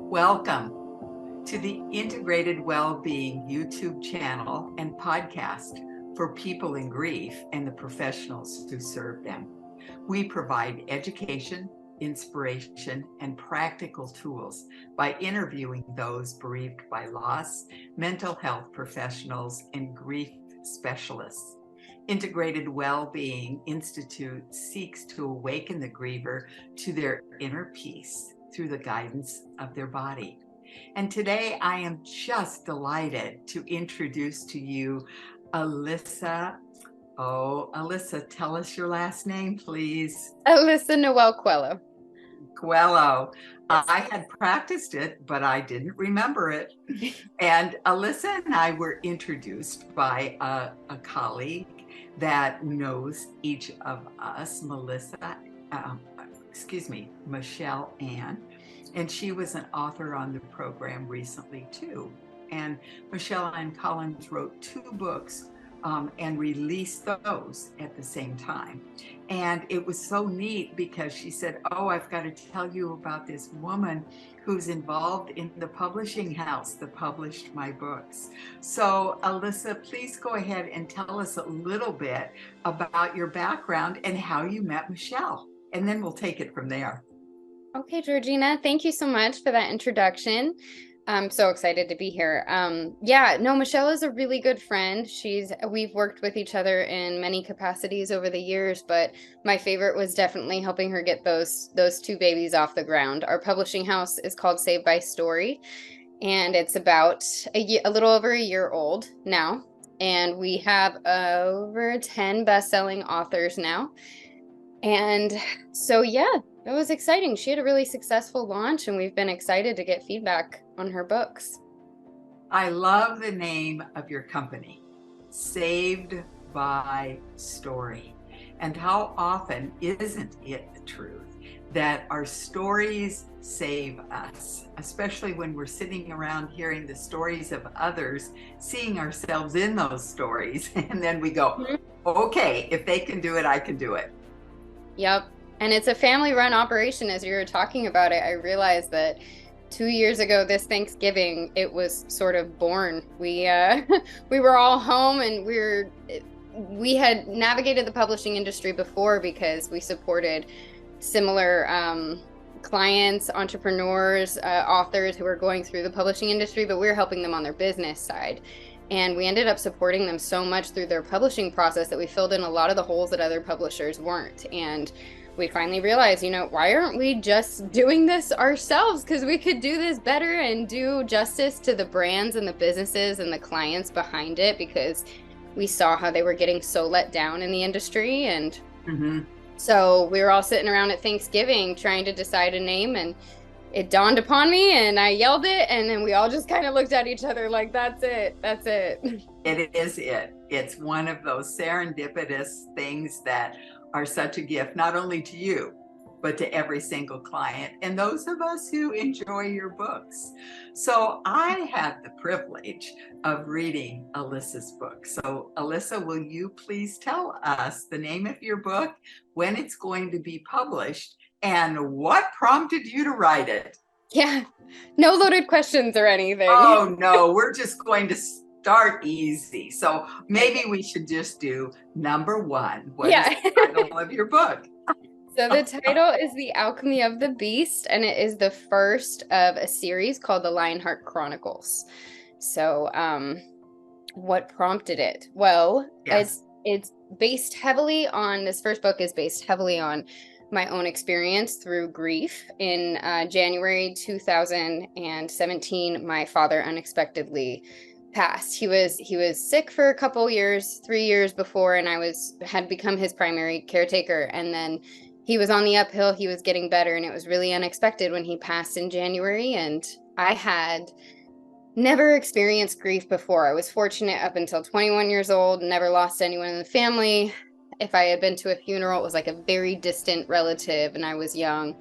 Welcome to the Integrated Wellbeing YouTube channel and podcast for people in grief and the professionals who serve them. We provide education, inspiration, and practical tools by interviewing those bereaved by loss, mental health professionals, and grief specialists. Integrated Wellbeing Institute seeks to awaken the griever to their inner peace through the guidance of their body. And today I am just delighted to introduce to you Alyssa. Oh, Alyssa, tell us your last name, please. Alyssa Noelle Coelho. Coelho. I had practiced it, but I didn't remember it. And Alyssa and I were introduced by a colleague that knows each of us, Michelle Ann, and she was an author on the program recently too. And Michelle Ann Collins wrote 2 books and released those at the same time. And it was so neat because she said, oh, I've got to tell you about this woman who's involved in the publishing house that published my books. So Alyssa, please go ahead and tell us a little bit about your background and how you met Michelle, and then we'll take it from there. Okay, Georgena, thank you so much for that introduction. I'm so excited to be here. Michelle is a really good friend. We've worked with each other in many capacities over the years, but my favorite was definitely helping her get those 2 babies off the ground. Our publishing house is called Saved by Story, and it's about a little over a year old now. And we have over 10 best-selling authors now. And so, it was exciting. She had a really successful launch, and we've been excited to get feedback on her books. I love the name of your company, Saved by Story. And how often isn't it the truth that our stories save us, especially when we're sitting around hearing the stories of others, seeing ourselves in those stories, and then we go, okay, if they can do it, I can do it. Yep. And it's a family-run operation. As you were talking about it, I realized that 2 years ago this Thanksgiving, it was sort of born. We were all home, and we had navigated the publishing industry before because we supported similar clients, entrepreneurs, authors who were going through the publishing industry, but we were helping them on their business side. And we ended up supporting them so much through their publishing process that we filled in a lot of the holes that other publishers weren't. And we finally realized, why aren't we just doing this ourselves? Because we could do this better and do justice to the brands and the businesses and the clients behind it, because we saw how they were getting so let down in the industry. And so we were all sitting around at Thanksgiving trying to decide a name, and it dawned upon me, and I yelled it, and then we all just kind of looked at each other like, that's it. It is it. It's one of those serendipitous things that are such a gift, not only to you, but to every single client and those of us who enjoy your books. So I had the privilege of reading Alyssa's book. So Alyssa, will you please tell us the name of your book, when it's going to be published, and what prompted you to write it? Yeah, no loaded questions or anything. Oh, no, we're just going to start easy. So maybe we should just do number 1. What is the title of your book? So the title is The Alchemy of the Beast, and it is the first of a series called The Lionheart Chronicles. So what prompted it? Well, it's based heavily on, this first book is based heavily on my own experience through grief. In January 2017, my father unexpectedly passed. He was sick for a couple years, 3 years before, and I had become his primary caretaker. And then he was on the uphill, he was getting better, and it was really unexpected when he passed in January. And I had never experienced grief before. I was fortunate up until 21 years old, never lost anyone in the family. If I had been to a funeral, it was like a very distant relative, and I was young.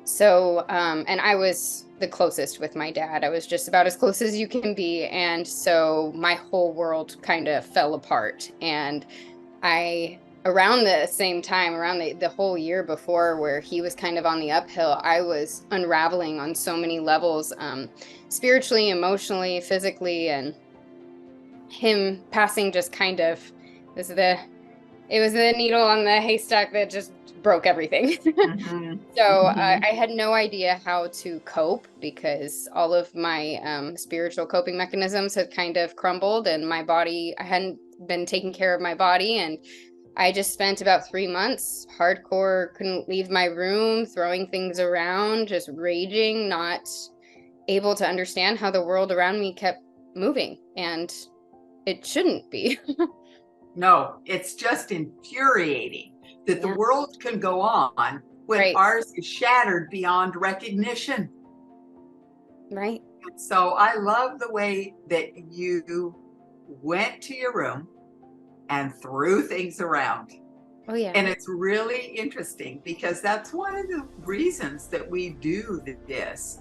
So, and I was the closest with my dad. I was just about as close as you can be. And so my whole world kind of fell apart. And I around the same time, around the whole year before, where he was kind of on the uphill, I was unraveling on so many levels, spiritually, emotionally, physically, and him passing just kind of was it was the needle on the haystack that just broke everything. Mm-hmm. So Mm-hmm. I had no idea how to cope, because all of my spiritual coping mechanisms had kind of crumbled, and my body, I hadn't been taking care of my body. And I just spent about 3 months hardcore, couldn't leave my room, throwing things around, just raging, not able to understand how the world around me kept moving. And it shouldn't be. No, it's just infuriating that the Yeah. world can go on when Right. ours is shattered beyond recognition. Right. So I love the way that you went to your room and threw things around. Oh, yeah. And it's really interesting because that's one of the reasons that we do this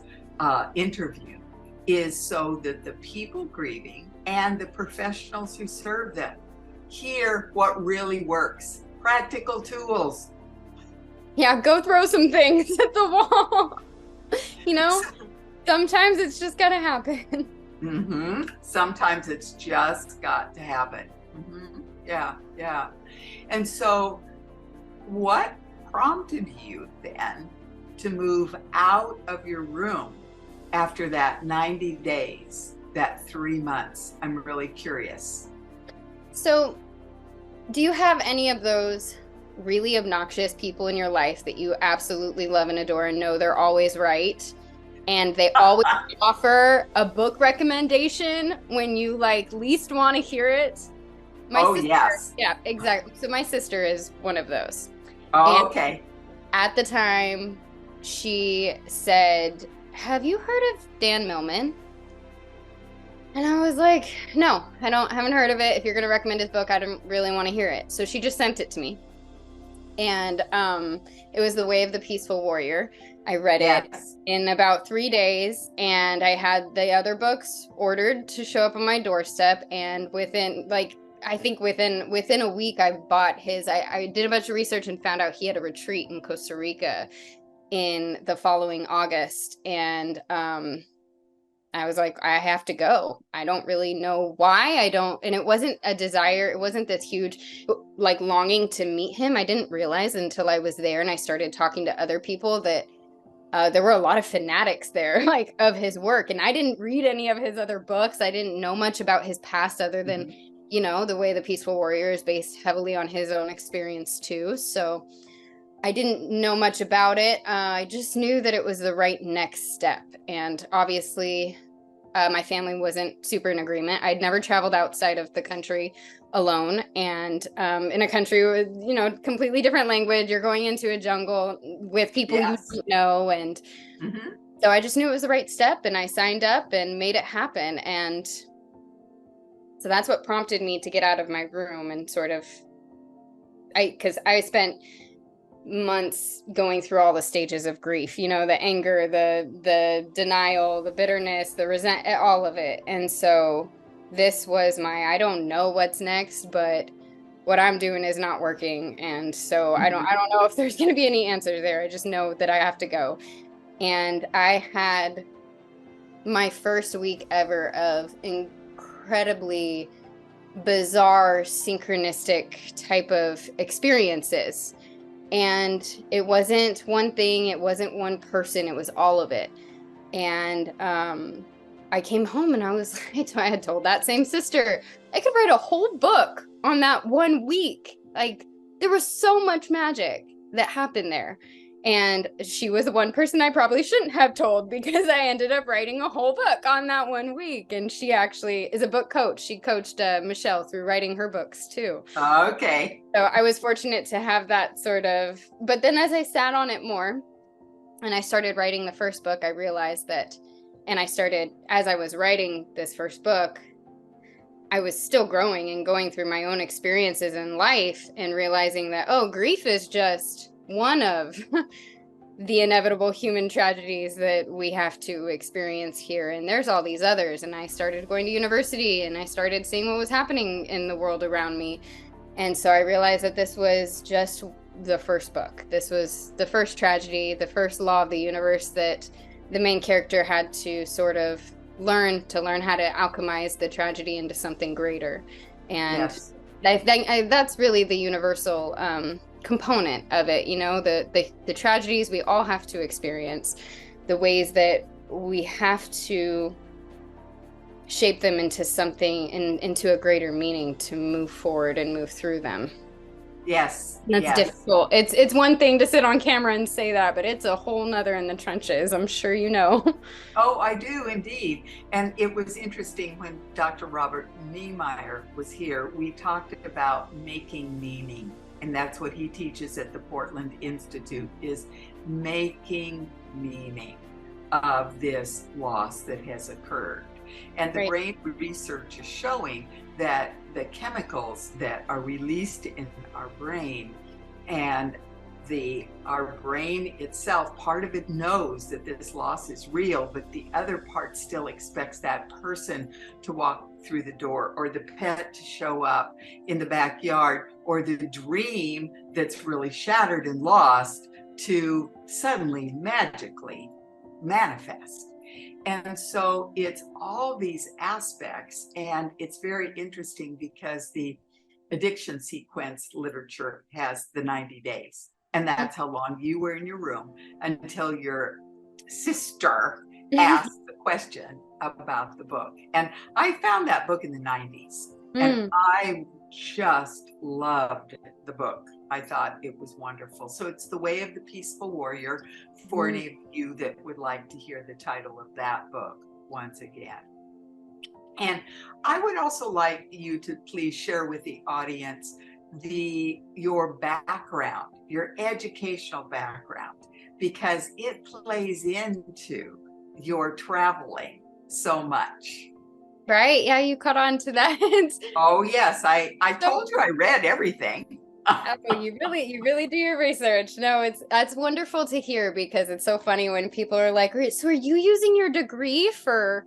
interview, is so that the people grieving and the professionals who serve them hear what really works. Practical tools. Yeah. Go throw some things at the wall. You know, sometimes it's just got to happen. Mm-hmm. Sometimes it's just got to happen. Mm-hmm. Yeah, yeah. And so, what prompted you then to move out of your room after that 90 days, that 3 months? I'm really curious. So, do you have any of those really obnoxious people in your life that you absolutely love and adore and know they're always right? And they always offer a book recommendation when you like least want to hear it? My Oh, sister, yes. yeah, exactly. So my sister is one of those. Oh, And okay. at the time, she said, "Have you heard of Dan Millman?" And I was like, "No, haven't heard of it. If you're going to recommend his book, I don't really want to hear it." So she just sent it to me. And it was The Way of the Peaceful Warrior. I read it Yes. in about 3 days, and I had the other books ordered to show up on my doorstep. And within like, I think within a week, I bought his. I did a bunch of research and found out he had a retreat in Costa Rica in the following August. And I was like, I have to go. I don't really know why. And it wasn't a desire. It wasn't this huge, like, longing to meet him. I didn't realize until I was there and I started talking to other people that there were a lot of fanatics there, like, of his work. And I didn't read any of his other books. I didn't know much about his past other than, The Way the Peaceful Warrior is based heavily on his own experience too. So I didn't know much about it. I just knew that it was the right next step. And obviously, my family wasn't super in agreement. I'd never traveled outside of the country alone, and in a country with, completely different language. You're going into a jungle with people you Yes. don't know. And Mm-hmm. so I just knew it was the right step, and I signed up and made it happen. And so that's what prompted me to get out of my room and sort of, because I spent months going through all the stages of grief, the anger, the denial, the bitterness, the resent, all of it. And so this was I don't know what's next, but what I'm doing is not working. And so I don't know if there's going to be any answers there. I just know that I have to go. And I had my first week ever of incredibly bizarre synchronistic type of experiences. And it wasn't one thing, it wasn't one person, it was all of it. And I came home and I was like, I had told that same sister, I could write a whole book on that 1 week. Like, there was so much magic that happened there. And she was the one person I probably shouldn't have told, because I ended up writing a whole book on that 1 week. And she actually is a book coach. She coached Michelle through writing her books too. Okay. So I was fortunate to have that sort of, but then as I sat on it more and I started writing the first book, I realized that, and as I was writing this first book, I was still growing and going through my own experiences in life and realizing that, grief is just one of the inevitable human tragedies that we have to experience here. And there's all these others. And I started going to university and I started seeing what was happening in the world around me. And so I realized that this was just the first book. This was the first tragedy, the first law of the universe that the main character had to sort of learn how to alchemize the tragedy into something greater. And Yes. I think that's really the universal component of it. You know, the tragedies we all have to experience, the ways that we have to shape them into something, into a greater meaning to move forward and move through them. Yes. That's Yes. difficult. It's one thing to sit on camera and say that, but it's a whole nother in the trenches. I'm sure you know. Oh, I do indeed. And it was interesting when Dr. Robert Niemeyer was here, we talked about making meaning. And that's what he teaches at the Portland Institute, is making meaning of this loss that has occurred. And the Right. brain research is showing that the chemicals that are released in our brain, and our brain itself, part of it knows that this loss is real, but the other part still expects that person to walk through the door, or the pet to show up in the backyard, or the dream that's really shattered and lost to suddenly magically manifest. And so it's all these aspects, and it's very interesting because the addiction sequence literature has the 90 days. And that's how long you were in your room until your sister asked the question about the book. And I found that book in the 90s, and I just loved the book. I thought it was wonderful. So it's The Way of the Peaceful Warrior, for any of you that would like to hear the title of that book once again. And I would also like you to please share with the audience your background, your educational background, because it plays into your traveling so much. Right? Yeah, you caught on to that. Oh yes, I told you I read everything. Oh, you really do your research. No, that's wonderful to hear, because it's so funny when people are like, so are you using your degree for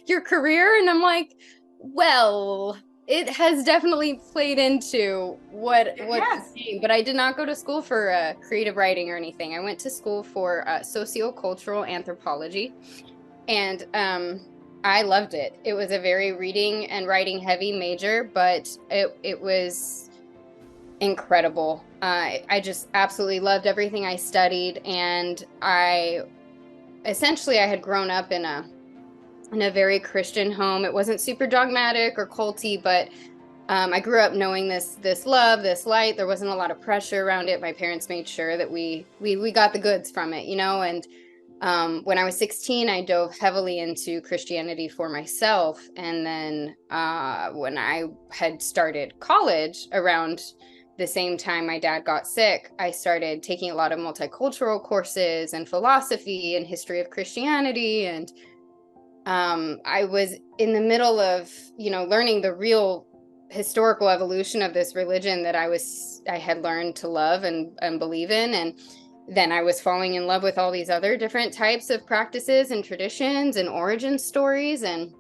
your career? And I'm like, well, it has definitely played into what became, but I did not go to school for creative writing or anything. I went to school for sociocultural anthropology, and I loved it. It was a very reading and writing heavy major, but it was incredible. I just absolutely loved everything I studied, and I had grown up in a very Christian home. It wasn't super dogmatic or culty, but I grew up knowing this love, this light. There wasn't a lot of pressure around it. My parents made sure that we got the goods from it, you know. And when I was 16, I dove heavily into Christianity for myself. And then when I had started college, around the same time my dad got sick, I started taking a lot of multicultural courses and philosophy and history of Christianity. And I was in the middle of, learning the real historical evolution of this religion that I had learned to love and believe in. And then I was falling in love with all these other different types of practices and traditions and origin stories. And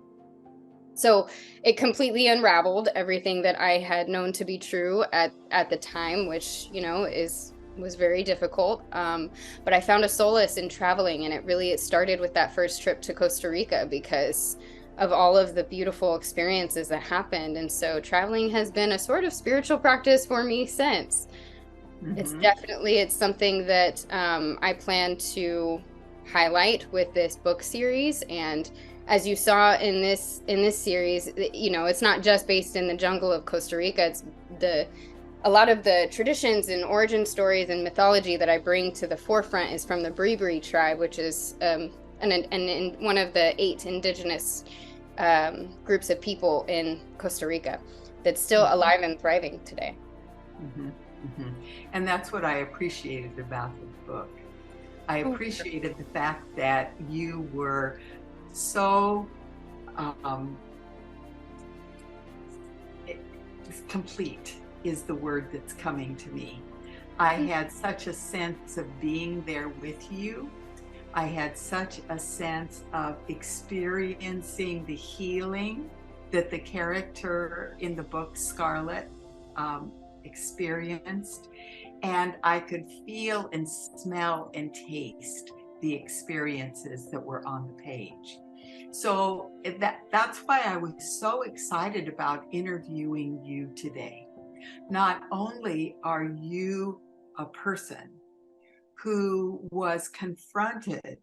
so it completely unraveled everything that I had known to be true at the time, which, was very difficult. But I found a solace in traveling, and it started with that first trip to Costa Rica because of all of the beautiful experiences that happened. And so traveling has been a sort of spiritual practice for me since. Mm-hmm. It's something that I plan to highlight with this book series. And as you saw in this series, it's not just based in the jungle of Costa Rica. It's a lot of the traditions and origin stories and mythology that I bring to the forefront is from the Bereaved tribe, which is one of the 8 indigenous groups of people in Costa Rica that's still alive and thriving today. Mm-hmm. Mm-hmm. And that's what I appreciated about the book. I appreciated the fact that you were so complete is the word that's coming to me. I had such a sense of being there with you. I had such a sense of experiencing the healing that the character in the book, Scarlett, experienced, and I could feel and smell and taste the experiences that were on the page. So that's why I was so excited about interviewing you today. Not only are you a person who was confronted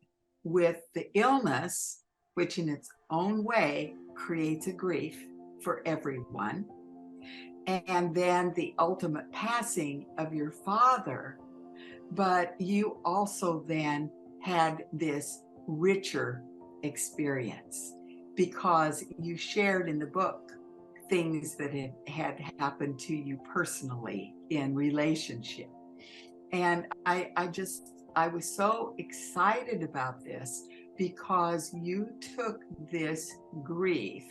with the illness, which in its own way creates a grief for everyone, and then the ultimate passing of your father, but you also then had this richer experience because you shared in the book things that had happened to you personally in relationship. And I was so excited about this because you took this grief,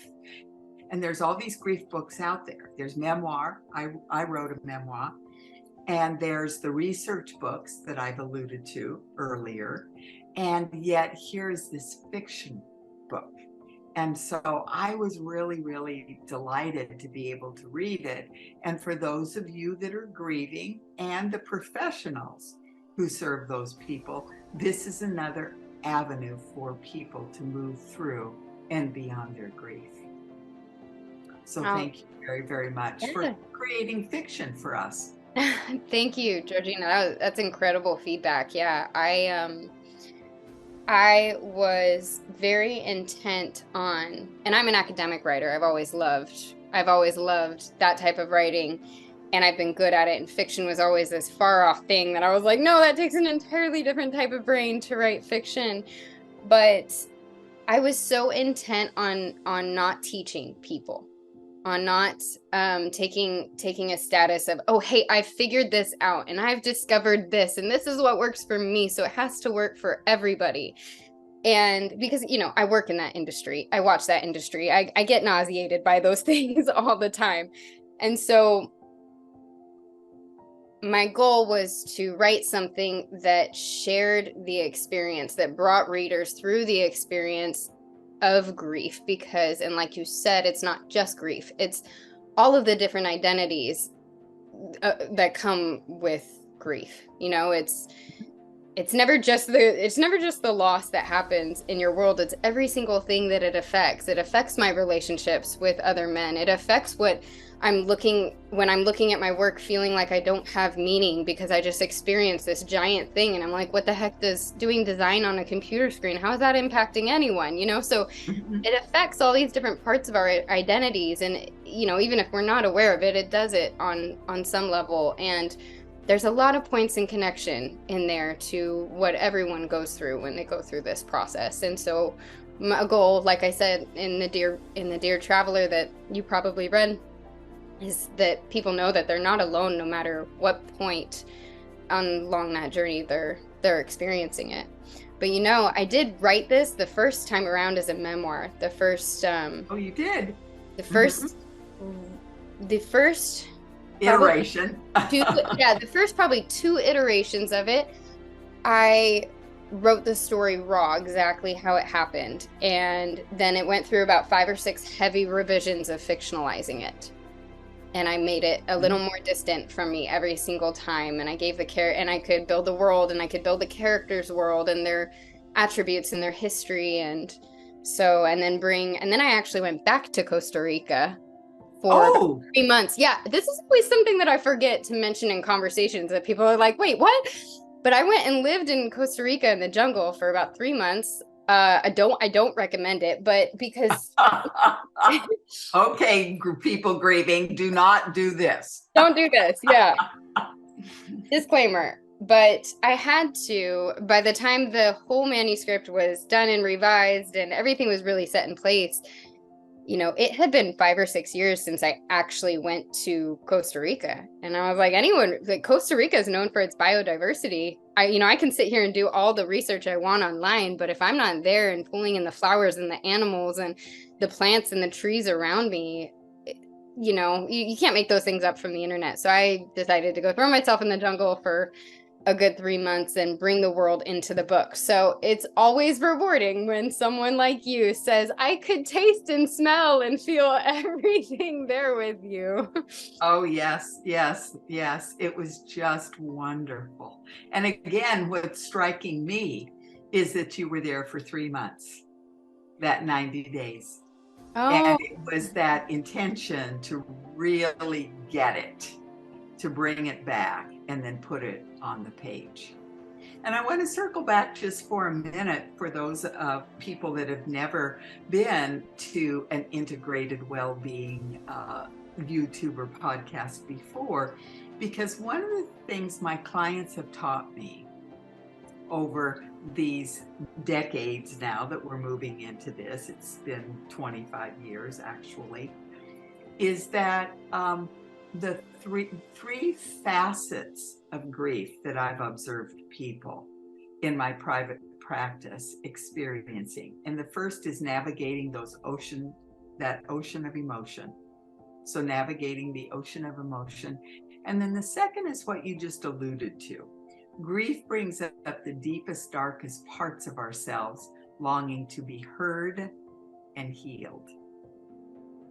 and there's all these grief books out there. There's memoir. I wrote a memoir. And there's the research books that I've alluded to earlier. And yet here's this fiction book. And so I was really, really delighted to be able to read it. And for those of you that are grieving and the professionals who serve those people, this is another avenue for people to move through and beyond their grief. So thank you very, very much for creating fiction for us. Thank you, Georgena. That's incredible feedback. Yeah, I was very intent on, and I'm an academic writer. I've always loved that type of writing, and I've been good at it. And fiction was always this far off thing that I was like, no, that takes an entirely different type of brain to write fiction. But I was so intent on not teaching people, on not taking a status of, oh, hey, I figured this out and I've discovered this and this is what works for me, so it has to work for everybody. And because, I work in that industry, I watch that industry, I get nauseated by those things all the time. And so my goal was to write something that shared the experience, that brought readers through the experience of grief, because, and like you said, it's not just grief, it's all of the different identities that come with grief. It's never just the loss that happens in your world. It's every single thing that it affects my relationships with other men. It affects what when I'm looking at my work, feeling like I don't have meaning because I just experienced this giant thing. And I'm like, what the heck does doing design on a computer screen, how is that impacting anyone? So it affects all these different parts of our identities. And, even if we're not aware of it, it does it on some level. And there's a lot of points in connection in there to what everyone goes through when they go through this process. And so my goal, like I said, in the Dear Traveler that you probably read, is that people know that they're not alone, no matter what point along that journey they're experiencing it. But I did write this the first time around as a memoir. The first oh, you did? The first iteration. The first probably 2 iterations of it, I wrote the story raw, exactly how it happened. And then it went through about 5 or 6 heavy revisions of fictionalizing it. And I made it a little more distant from me every single time. And I gave and I could build the world, and I could build the characters' world and their attributes and their history. And then I actually went back to Costa Rica for 3 months. Yeah, this is always something that I forget to mention in conversations, that people are like, wait, what? But I went and lived in Costa Rica in the jungle for about 3 months. I don't recommend it, but because okay, people grieving, do not do this. Don't do this. Yeah. Disclaimer. But I had to, by the time the whole manuscript was done and revised and everything was really set in place, it had been 5 or 6 years since I actually went to Costa Rica. And I was like, Costa Rica is known for its biodiversity. I can sit here and do all the research I want online, but if I'm not there and pulling in the flowers and the animals and the plants and the trees around me, you can't make those things up from the internet. So I decided to go throw myself in the jungle for a good 3 months and bring the world into the book. So it's always rewarding when someone like you says, I could taste and smell and feel everything there with you. Oh, yes, yes, yes. It was just wonderful. And again, what's striking me is that you were there for 3 months, that 90 days. Oh, And it was that intention to really get it, to bring it back and then put it on the page. And I want to circle back just for a minute for those people that have never been to an integrated well-being YouTube or podcast before, because one of the things my clients have taught me over these decades now that we're moving into this, it's been 25 years actually, is that the three facets of grief that I've observed people in my private practice experiencing. And the first is navigating that ocean of emotion. So navigating the ocean of emotion. And then the second is what you just alluded to. Grief brings up the deepest, darkest parts of ourselves, longing to be heard and healed.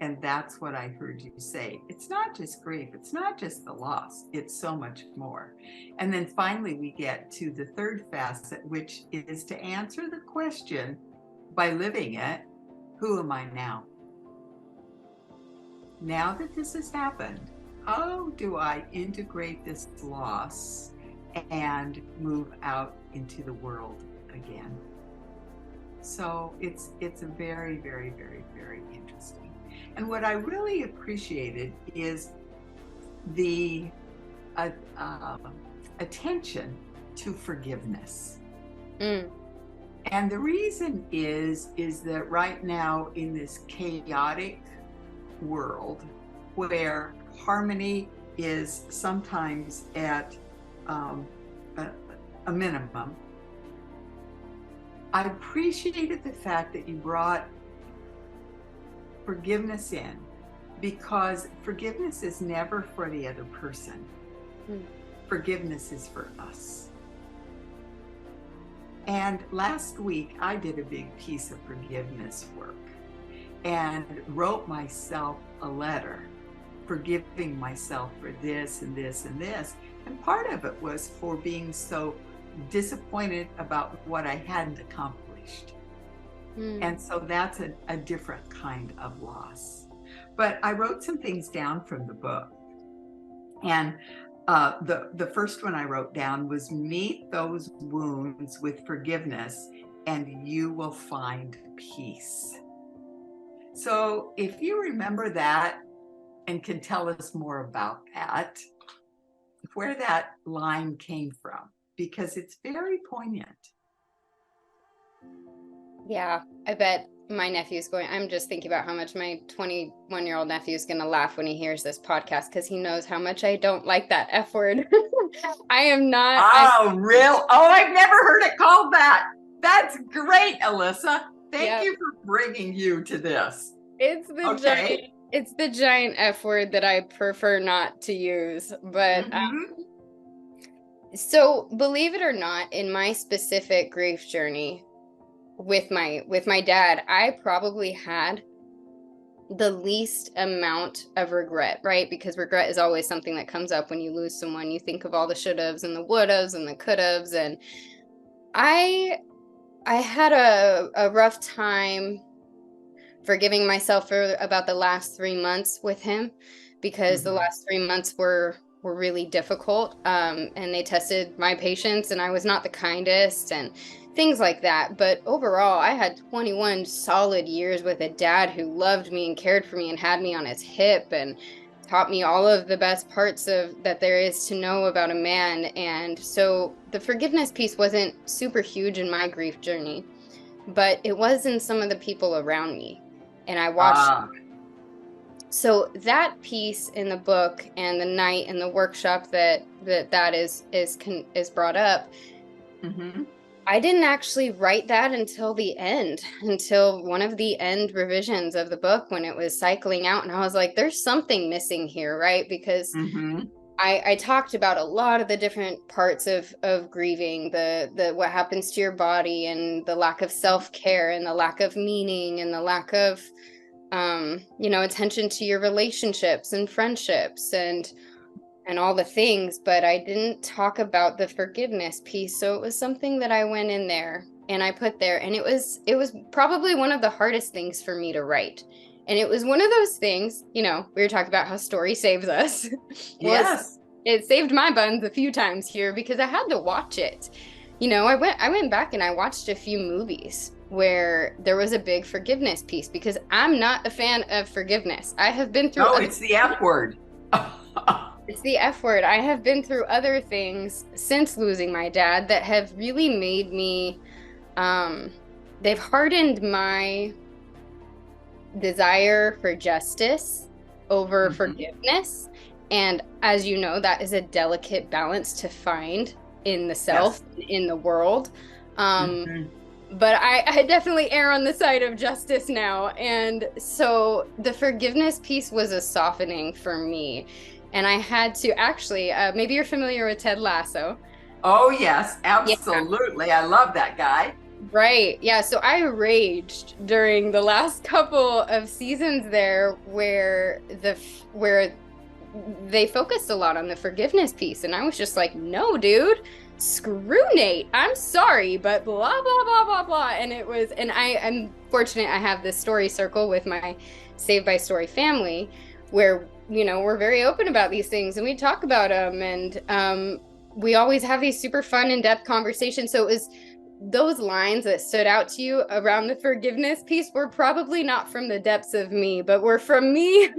And that's what I heard you say. It's not just grief. It's not just the loss. It's so much more. And then finally, we get to the third facet, which is to answer the question by living it, who am I now? Now that this has happened, how do I integrate this loss and move out into the world again? So it's a very, very, very, very interesting. And what I really appreciated is the attention to forgiveness. And the reason is that right now in this chaotic world where harmony is sometimes at a minimum, I appreciated the fact that you brought forgiveness in, because forgiveness is never for the other person. Forgiveness is for us. And last week I did a big piece of forgiveness work and wrote myself a letter forgiving myself for this and this and this. And part of it was for being so disappointed about what I hadn't accomplished. And so that's a different kind of loss. But I wrote some things down from the book. And the first one I wrote down was, meet those wounds with forgiveness and you will find peace. So if you remember that and can tell us more about that, where that line came from, because it's very poignant. Yeah, I bet my nephew's I'm just thinking about how much my 21-year-old nephew is going to laugh when he hears this podcast, because he knows how much I don't like that F word. I am not. Oh, real? Oh, I've never heard it called that. That's great, Alyssa. Thank you for bringing you to this. It's the giant F word that I prefer not to use. But so believe it or not, in my specific grief journey, with my dad, I probably had the least amount of regret, right? Because regret is always something that comes up when you lose someone. You think of all the should haves and the would haves and the could haves. And I had a rough time forgiving myself for about the last 3 months with him, because the last 3 months were really difficult. And they tested my patience, and I was not the kindest and things like that. But overall, I had 21 solid years with a dad who loved me and cared for me and had me on his hip and taught me all of the best parts of that there is to know about a man. And so the forgiveness piece wasn't super huge in my grief journey, but it was in some of the people around me. And I watched. So that piece in the book and the night and the workshop that is brought up. I didn't actually write that until the end, until one of the end revisions of the book, when it was cycling out. And I was like, there's something missing here, right? Because I talked about a lot of the different parts of grieving, the what happens to your body and the lack of self-care and the lack of meaning and the lack of attention to your relationships and friendships and all the things, but I didn't talk about the forgiveness piece. So it was something that I went in there and I put there, and it was probably one of the hardest things for me to write. And it was one of those things, we were talking about how story saves us. Well, Yes. it saved my buns a few times here because I had to watch it. I went back and I watched a few movies where there was a big forgiveness piece because I'm not a fan of forgiveness. I have been through. Oh, it's the F word. It's the F word. I have been through other things since losing my dad that have really made me, they've hardened my desire for justice over forgiveness. And as you know, that is a delicate balance to find in the self, in the world. But I definitely err on the side of justice now. And so the forgiveness piece was a softening for me. And I had to actually, maybe you're familiar with Ted Lasso. Oh, yes, absolutely. Yeah. I love that guy. Right. Yeah. So I raged during the last couple of seasons there where they focused a lot on the forgiveness piece. And I was just like, no, dude, screw Nate. I'm sorry, but blah, blah, blah, blah, blah. And I'm fortunate I have this story circle with my Saved by Story family where we're very open about these things and we talk about them, and we always have these super fun in-depth conversations. So it was those lines that stood out to you around the forgiveness piece were probably not from the depths of me, but were from me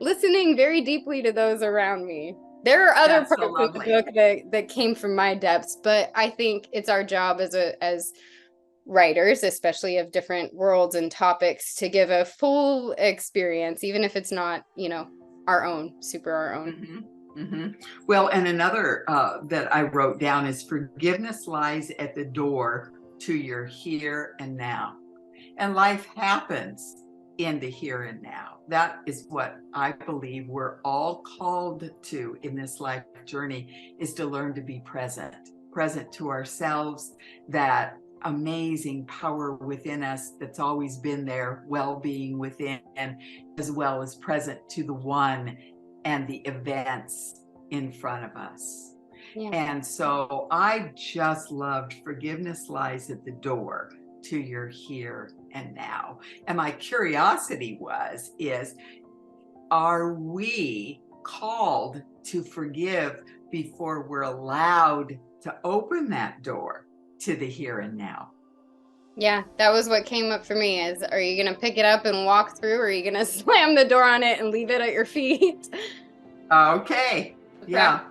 listening very deeply to those around me. There are other parts of the book that came from my depths, but I think it's our job as writers, especially of different worlds and topics, to give a full experience, even if it's not, our own. Well, and another that I wrote down is forgiveness lies at the door to your here and now. And life happens in the here and now. That is what I believe we're all called to in this life journey, is to learn to be present to ourselves, that amazing power within us that's always been there, well-being within, as well as present to the one and the events in front of us. Yeah. And so I just loved forgiveness lies at the door to your here and now. And my curiosity is, are we called to forgive before we're allowed to open that door to the here and now? Yeah, that was what came up for me is, are you going to pick it up and walk through, or are you going to slam the door on it and leave it at your feet? Okay. Yeah.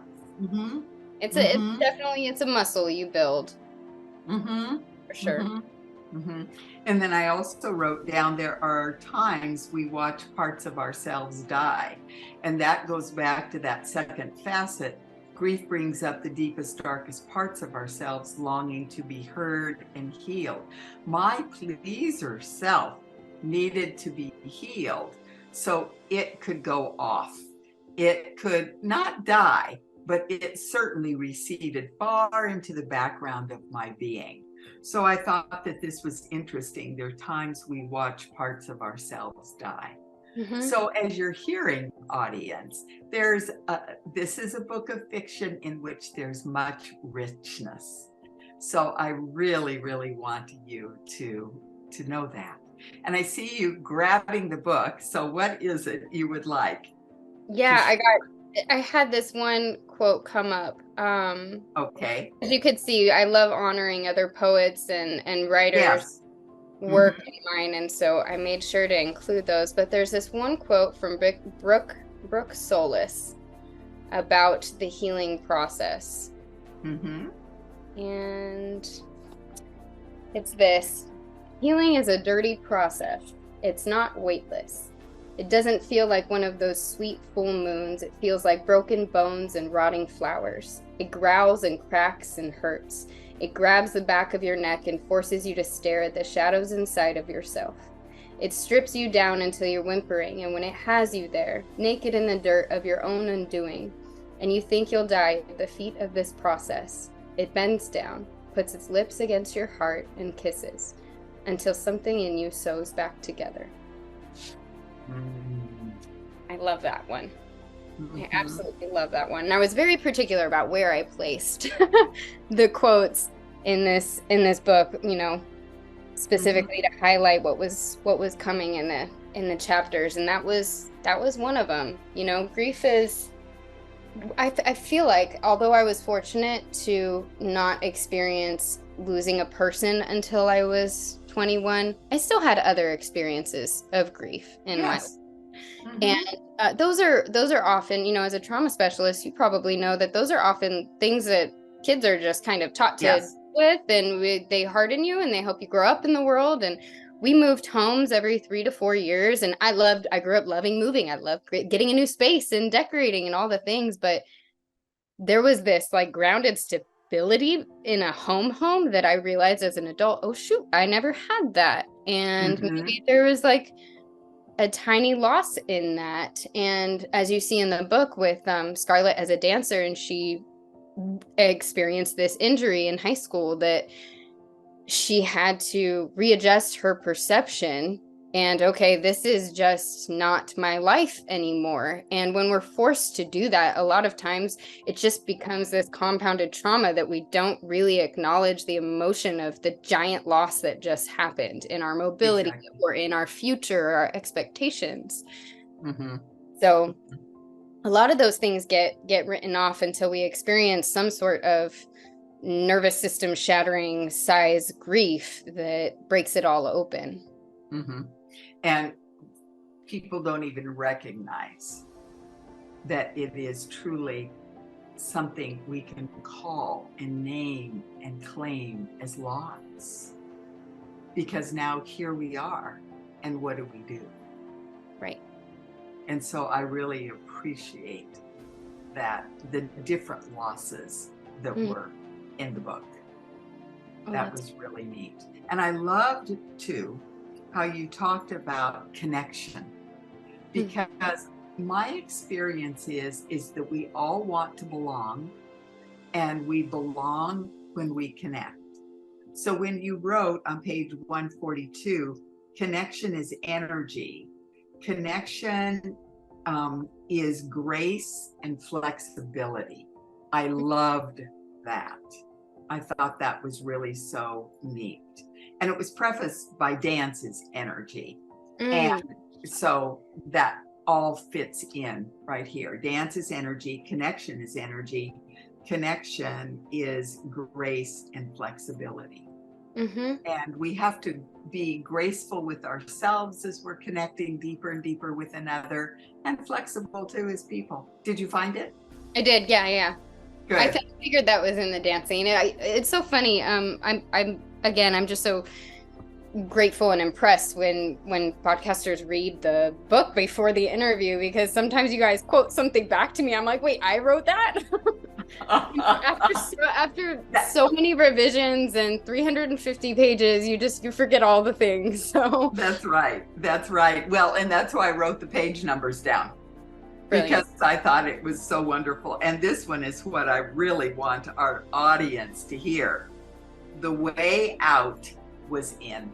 It's definitely a muscle you build. For sure. And then I also wrote down, there are times we watch parts of ourselves die. And that goes back to that second facet. Grief brings up the deepest, darkest parts of ourselves, longing to be heard and healed. My pleaser self needed to be healed so it could go off. It could not die, but it certainly receded far into the background of my being. So I thought that this was interesting. There are times we watch parts of ourselves die. So as you're hearing, audience, this is a book of fiction in which there's much richness. So I really, really want you to know that. And I see you grabbing the book. So what is it you would like? Yeah, I had this one quote come up. Okay. As you could see, I love honoring other poets and writers' work in mine, and so I made sure to include those. But there's this one quote from Brooke Solis about the healing process. And it's this: healing is a dirty process. It's not weightless. It doesn't feel like one of those sweet full moons. It feels like broken bones and rotting flowers. It growls and cracks and hurts. It grabs the back of your neck and forces you to stare at the shadows inside of yourself. It strips you down until you're whimpering, and when it has you there, naked in the dirt of your own undoing, and you think you'll die at the feet of this process. It bends down, puts its lips against your heart, and kisses until something in you sews back together. I love that one. I absolutely love that one. And I was very particular about where I placed the quotes in this book, you know, specifically to highlight what was coming in the chapters, and that was one of them. You know, grief is, I feel like, although I was fortunate to not experience losing a person until I was 21, I still had other experiences of grief in my life. And those are often, you know, as a trauma specialist, you probably know that those are often things that kids are just kind of taught to deal with, and they harden you and they help you grow up in the world. And we moved homes every 3 to 4 years, and I grew up loving moving. I loved getting a new space and decorating and all the things, but there was this like grounded stability in a home that I realized as an adult, oh shoot, I never had that. And maybe there was like a tiny loss in that. And as you see in the book with Scarlett as a dancer, and she experienced this injury in high school that she had to readjust her perception and, okay, this is just not my life anymore. And when we're forced to do that, a lot of times it just becomes this compounded trauma that we don't really acknowledge the emotion of the giant loss that just happened in our mobility or in our future, or our expectations. So a lot of those things get written off until we experience some sort of nervous system shattering size grief that breaks it all open. And people don't even recognize that it is truly something we can call and name and claim as loss. Because now here we are, and what do we do? Right. And so I really appreciate that, the different losses that were in the book. That was really neat. And I loved too how you talked about connection, because my experience is that we all want to belong, and we belong when we connect. So when you wrote on page 142, connection is energy, connection is grace and flexibility. I loved that. I thought that was really so neat. And it was prefaced by dance's energy. And so that all fits in right here. Dance is energy, connection is energy, connection is grace and flexibility. And we have to be graceful with ourselves as we're connecting deeper and deeper with another, and flexible too as people. Did you find it? I did, yeah. Good. I figured that was in the dancing. It's so funny. I'm just so grateful and impressed when podcasters read the book before the interview, because sometimes you guys quote something back to me. I'm like, wait, I wrote that? after so many revisions and 350 pages, you forget all the things. So that's right. Well, and that's why I wrote the page numbers down. Brilliant. Because I thought it was so wonderful. And this one is what I really want our audience to hear. The way out was in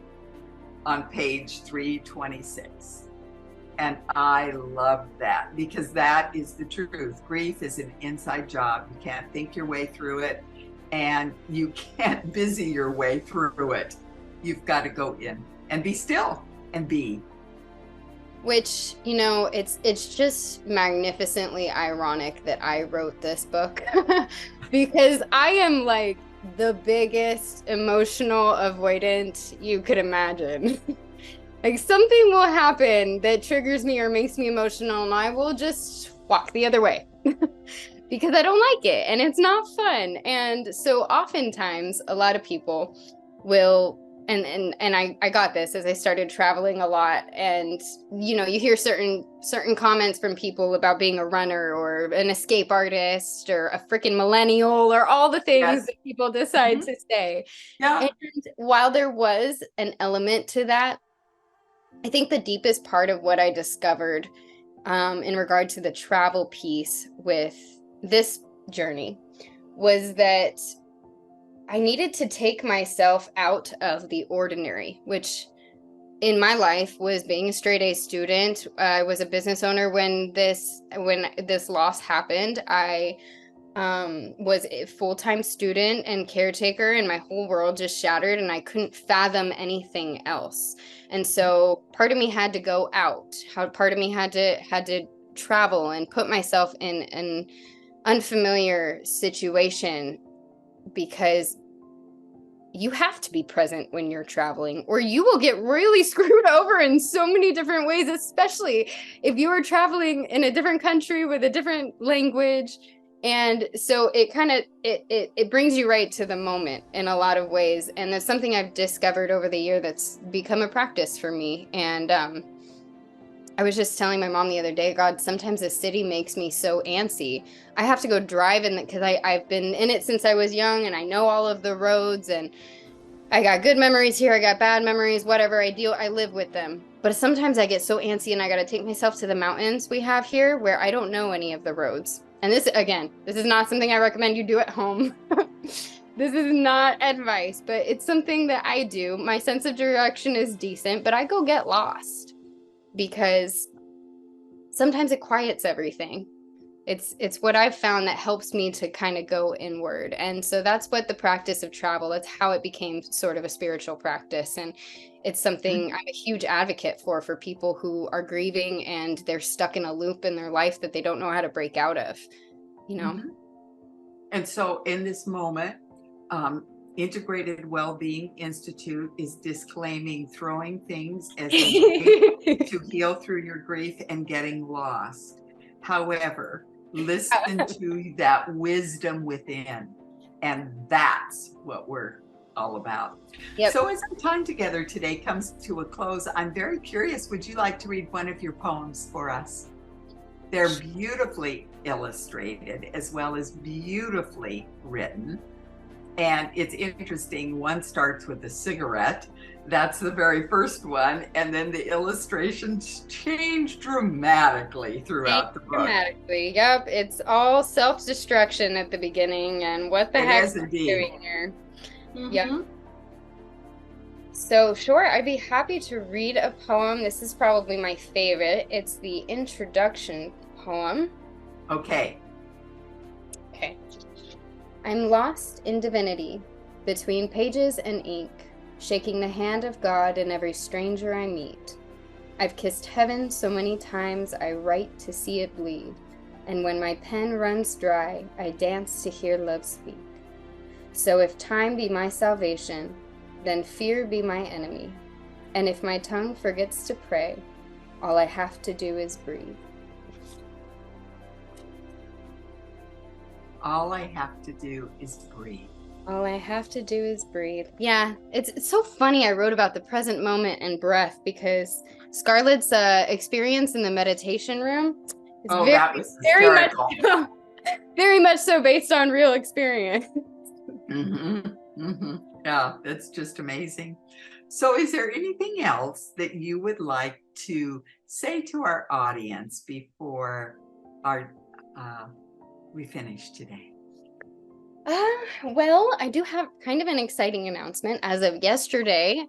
on page 326. And I love that, because that is the truth. Grief is an inside job. You can't think your way through it, and you can't busy your way through it. You've got to go in and be still and be. Which, you know, it's just magnificently ironic that I wrote this book because I am like the biggest emotional avoidant you could imagine. Like something will happen that triggers me or makes me emotional, and I will just walk the other way because I don't like it and it's not fun. And so oftentimes a lot of people will, and I got this as I started traveling a lot, and you know, you hear certain comments from people about being a runner or an escape artist or a freaking millennial or all the things that people decide to say. And while there was an element to that, I think the deepest part of what I discovered in regard to the travel piece with this journey was that I needed to take myself out of the ordinary, which in my life was being a straight A student. I was a business owner when this loss happened. I was a full-time student and caretaker, and my whole world just shattered, and I couldn't fathom anything else. And so part of me had to go out. Part of me had to travel and put myself in an unfamiliar situation, because you have to be present when you're traveling, or you will get really screwed over in so many different ways, especially if you are traveling in a different country with a different language. And so it kind of it brings you right to the moment in a lot of ways. And that's something I've discovered over the year that's become a practice for me. And I was just telling my mom the other day, God, sometimes the city makes me so antsy. I have to go drive in it because I've been in it since I was young, and I know all of the roads, and I got good memories here, I got bad memories, whatever. I live with them. But sometimes I get so antsy, and I got to take myself to the mountains we have here where I don't know any of the roads. And this is not something I recommend you do at home. This is not advice, but it's something that I do. My sense of direction is decent, but I go get lost because sometimes it quiets everything. It's what I've found that helps me to kind of go inward. And so that's what the practice of travel, that's how it became sort of a spiritual practice. And it's something I'm a huge advocate for people who are grieving and they're stuck in a loop in their life that they don't know how to break out of, you know? Mm-hmm. And so in this moment, Integrated Wellbeing Institute is disclaiming throwing things as a way to heal through your grief and getting lost. However, listen to that wisdom within, and that's what we're all about. Yep. So as our time together today comes to a close, I'm very curious, would you like to read one of your poems for us? They're beautifully illustrated as well as beautifully written. And it's interesting, one starts with a cigarette. That's the very first one. And then the illustrations change dramatically throughout the book. Dramatically, yep. It's all self-destruction at the beginning, and what the heck are we doing here? Mm-hmm. Yep. So sure, I'd be happy to read a poem. This is probably my favorite. It's the introduction poem. Okay. Okay. I'm lost in divinity, between pages and ink, shaking the hand of God in every stranger I meet. I've kissed heaven so many times I write to see it bleed, and when my pen runs dry, I dance to hear love speak. So if time be my salvation, then fear be my enemy, and if my tongue forgets to pray, all I have to do is breathe. All I have to do is breathe. All I have to do is breathe. Yeah, it's so funny I wrote about the present moment and breath, because Scarlett's experience in the meditation room is that was hysterical. Very much so based on real experience. Mm-hmm. Mm-hmm. Yeah, that's just amazing. So is there anything else that you would like to say to our audience before we finish today? Well, I do have kind of an exciting announcement as of yesterday.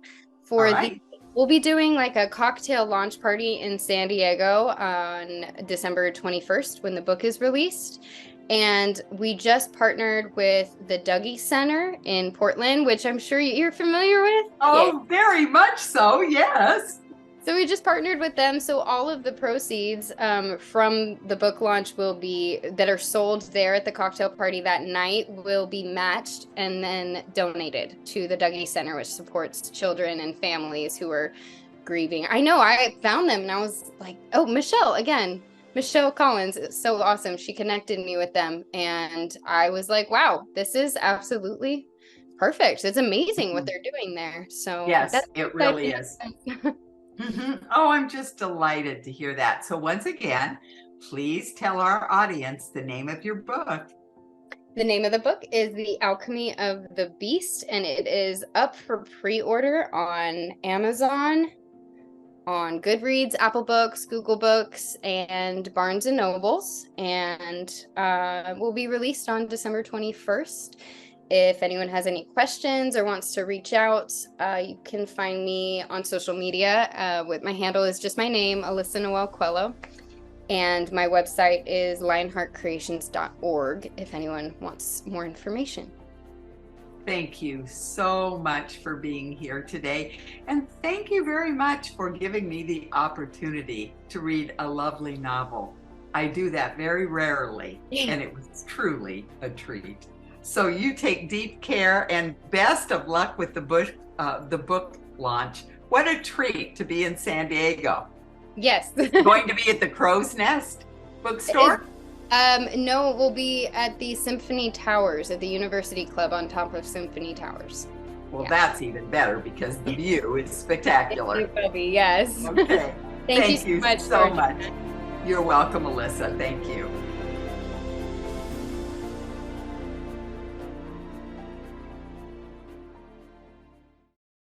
We'll be doing like a cocktail launch party in San Diego on December 21st when the book is released. And we just partnered with the Dougie Center in Portland, which I'm sure you're familiar with. Oh, yeah. Very much so, yes. So we just partnered with them. So all of the proceeds from the book launch that are sold there at the cocktail party that night will be matched and then donated to the Dougie Center, which supports children and families who are grieving. I know, I found them and I was like, oh, Michelle Collins is so awesome. She connected me with them and I was like, wow, this is absolutely perfect. It's amazing what they're doing there. So yes, it really is. Mm-hmm. Oh, I'm just delighted to hear that. So once again, please tell our audience the name of your book. The name of the book is The Alchemy of the Beast, and it is up for pre-order on Amazon on Goodreads, Apple Books, Google Books, and Barnes and Nobles, and will be released on December 21st. If anyone has any questions or wants to reach out, you can find me on social media. With my handle is just my name, Alyssa Noelle Coelho, and my website is lionheartcreations.org if anyone wants more information. Thank you so much for being here today. And thank you very much for giving me the opportunity to read a lovely novel. I do that very rarely, and it was truly a treat. So you take deep care, and best of luck with the book launch. What a treat to be in San Diego. Yes. Going to be at the Crow's Nest bookstore? No, it will be at the Symphony Towers at the University Club on top of Symphony Towers. Well, that's even better because the view is spectacular. It will be, yes. Okay. Thank you so much. You're welcome, Alyssa. Thank you.